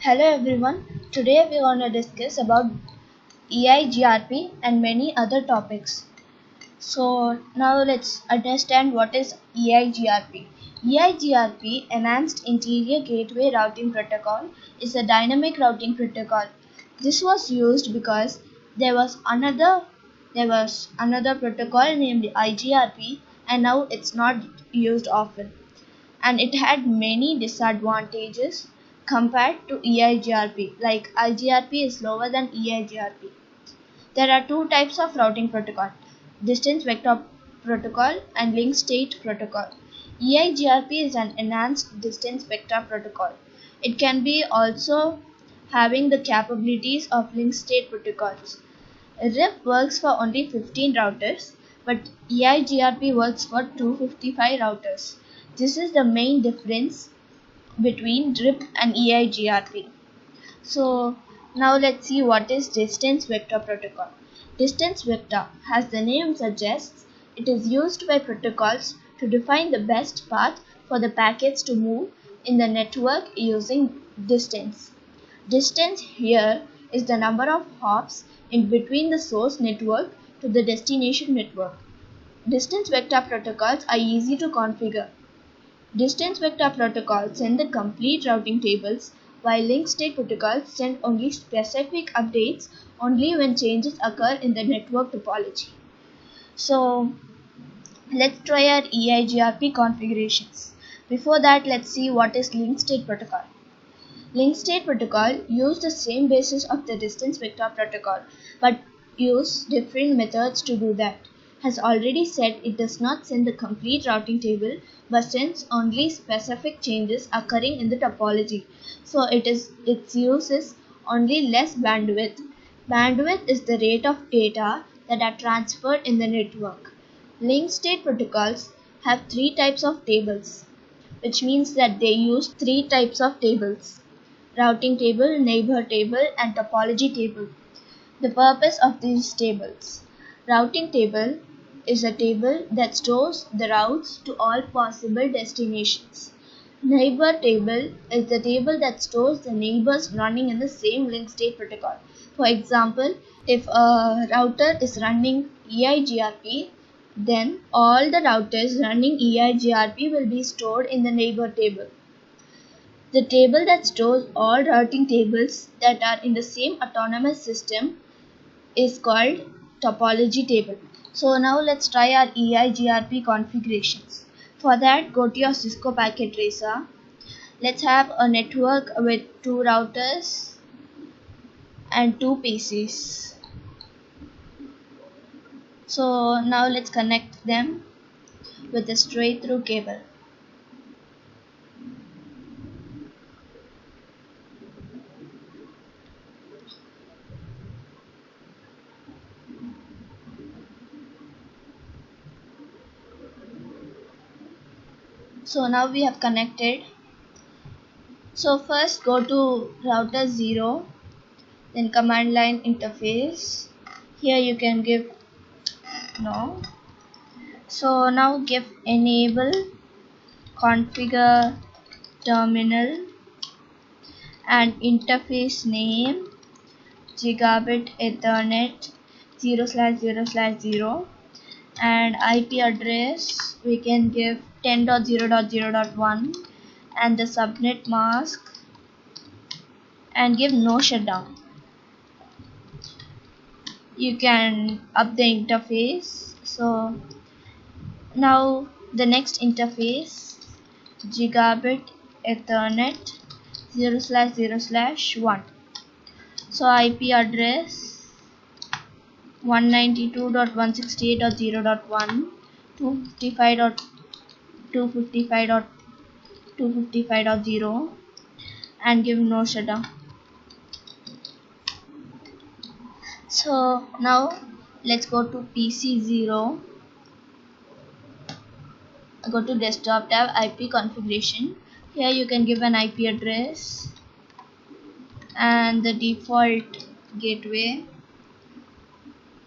Hello everyone. Today we are going to discuss about EIGRP and many other topics. So now let's understand what is EIGRP. EIGRP, Enhanced Interior Gateway Routing Protocol, is a dynamic routing protocol. This was used because there was another protocol named IGRP, and now it's not used often, and it had many disadvantages compared to EIGRP. Like IGRP is lower than EIGRP. There are two types of routing protocol: distance vector protocol and link state protocol. EIGRP is an enhanced distance vector protocol. It can be also having the capabilities of link state protocols. RIP works for only 15 routers, but EIGRP works for 255 routers. This is the main difference between RIP and EIGRP. So now let's see what is distance vector protocol. Distance vector, as the name suggests, it is used by protocols to define the best path for the packets to move in the network using distance. Distance here is the number of hops in between the source network to the destination network. Distance vector protocols are easy to configure. Distance vector protocols send the complete routing tables, while link state protocols send only specific updates only when changes occur in the network topology. So let's try our EIGRP configurations. Before that, let's see what is link state protocol. Link state protocol use the same basis of the distance vector protocol, but use different methods to do that. As already said, it does not send the complete routing table, but sends only specific changes occurring in the topology. So its use is only less bandwidth. Bandwidth is the rate of data that are transferred in the network. Link state protocols have three types of tables, which means that they use three types of tables: routing table, neighbor table, and topology table. The purpose of these tables: routing table is a table that stores the routes to all possible destinations. Neighbor table is the table that stores the neighbors running in the same link state protocol. For example, if a router is running EIGRP, then all the routers running EIGRP will be stored in the neighbor table. The table that stores all routing tables that are in the same autonomous system is called topology table. So now let's try our EIGRP configurations. For that, go to your Cisco packet tracer. Let's have a network with 2 routers and 2 PCs. So now let's connect them with a straight through cable. So now we have connected. So first go to router 0, then command line interface. Here you can give no. So now give enable configure terminal and interface name gigabit ethernet 0/0/0, and IP address we can give 10.0.0.1 and the subnet mask, and give no shutdown. You can up the interface. So now the next interface, gigabit ethernet 0/0/1. So IP address 192.168.0.1, 255.255.255.0, and give no shutdown. So now let's go to PC0. Go to desktop tab, IP configuration. Here you can give an IP address and the default gateway,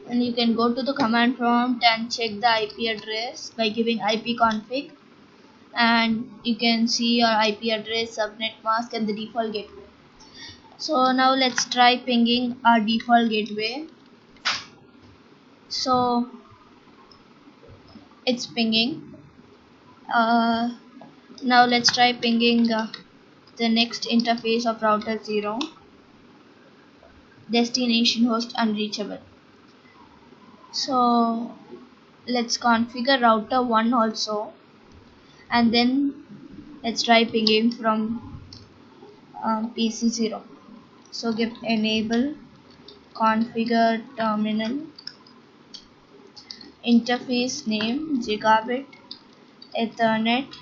and you can go to the command prompt and check the IP address by giving ipconfig, and you can see your IP address, subnet mask, and the default gateway. So now let's try pinging our default gateway. So it's pinging. Now let's try pinging the next interface of router 0, destination host unreachable. So let's configure router 1 also, and then let's try pinging from PC 0. So give enable configure terminal, interface name gigabit ethernet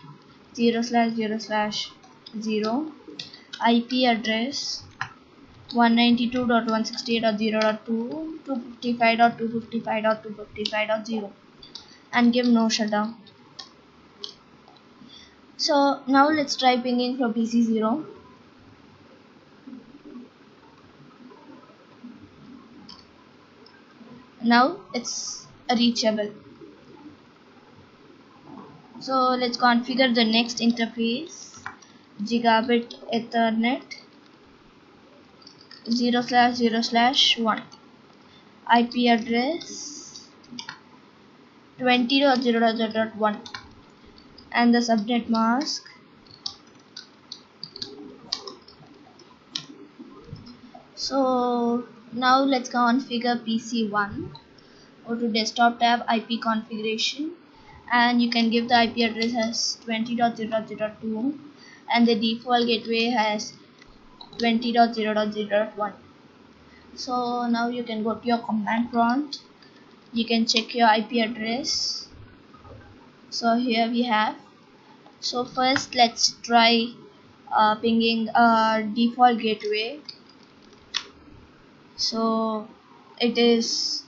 0/0/0, IP address 192.168.0.2, 255.255.255.0, and give no shutdown. So now let's try pinging from PC 0. Now it's reachable. So let's configure the next interface, gigabit ethernet 0/0/1, IP address 20.0.0.1, and the subnet mask So now let's configure PC1. Go to desktop tab, IP configuration, and you can give the IP address as 20.0.0.2 and the default gateway has 20.0.0.1. So now you can go to your command prompt. You can check your IP address. So here we have. So first let's try pinging default gateway. So it is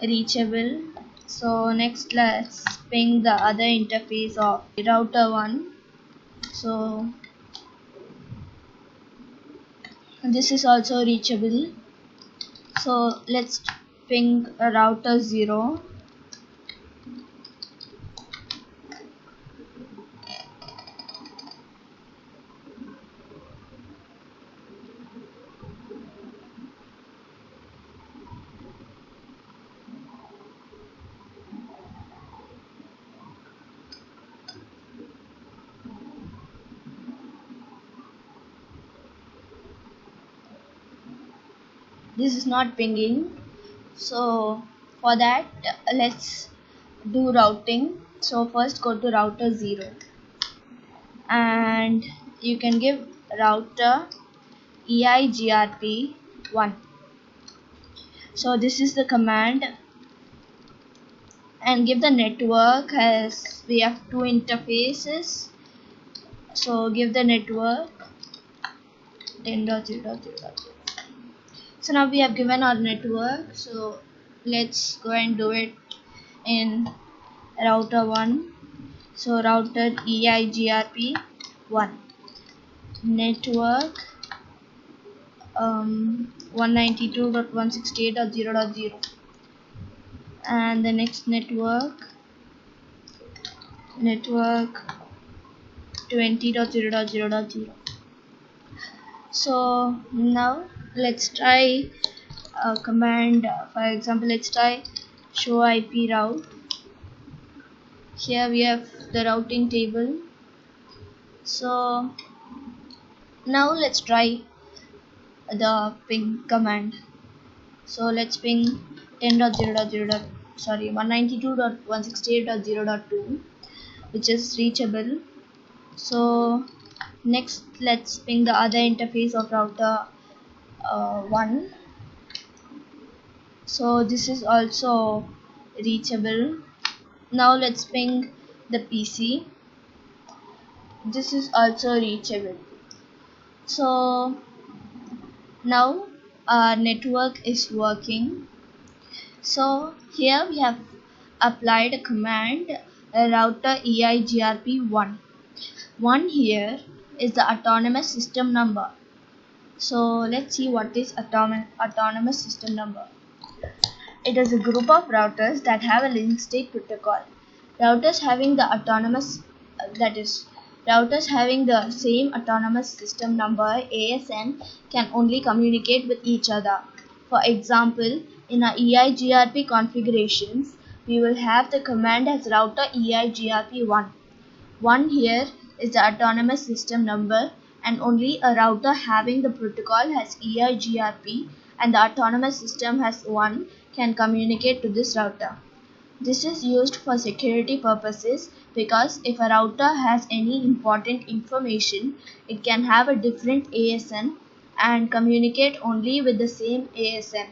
reachable. So next let's ping the other interface of router 1. So this is also reachable. So let's ping router 0. This is not pinging. So for that let's do routing. So first go to router 0 and you can give router EIGRP 1. So this is the command, and give the network as we have two interfaces. So give the network 10.0.0.0. So now we have given our network. So let's go and do it in router 1. So router EIGRP 1 network 192.168.0.0, and the next network 20.0.0.0. So now let's try a command. For example, let's try show IP route. Here we have the routing table. So now let's try the ping command. So let's ping 192.168.0.2, which is reachable. So next let's ping the other interface of router 1. So this is also reachable. Now let's ping the PC. This is also reachable. So now our network is working. So here we have applied a command router EIGRP 1. 1 here is the autonomous system number. So let's see what is autonomous system number. It is a group of routers that have a link state protocol. Routers having the autonomous Routers having the same autonomous system number ASN can only communicate with each other. For example, in our EIGRP configurations, we will have the command as router EIGRP1. 1 here is the autonomous system number, and only a router having the protocol has EIGRP and the autonomous system has 1 can communicate to this router. This is used for security purposes because if a router has any important information, it can have a different ASN and communicate only with the same ASN.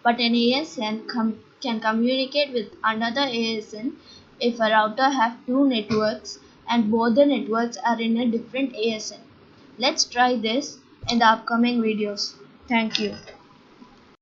But an ASN can communicate with another ASN if a router has two networks and both the networks are in a different ASN. Let's try this in the upcoming videos. Thank you.